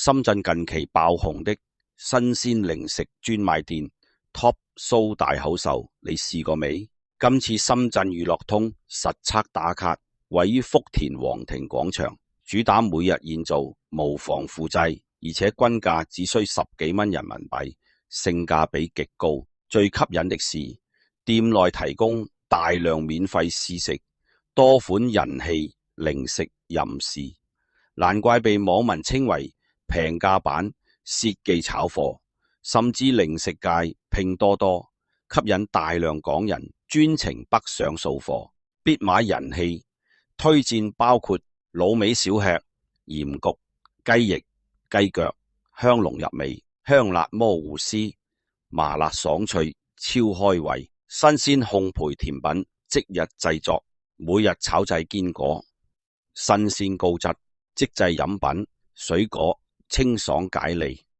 深圳近期爆紅的新鮮零食專賣店 Top 蘇大口秀，你試過未？今次深圳娛樂通實測打卡，位於福田皇庭廣場，主打每日現做，無防腐劑，而且均價只需10幾蚊人民幣，性價比極高。最吸引的是，店內提供大量免費試食，多款人氣零食任試，難怪被網民稱為平價版薛記炒貨，甚至零食界拼多多吸引大量港人專程北上掃貨，必買人氣推薦包括滷味小吃、鹽焗雞翼、雞腳、香濃入味、香辣魔芋絲、麻辣爽脆超開胃、新鮮烘焙甜品即日製作，每日炒製堅果，新鮮高質即製飲品，水果清爽解膩。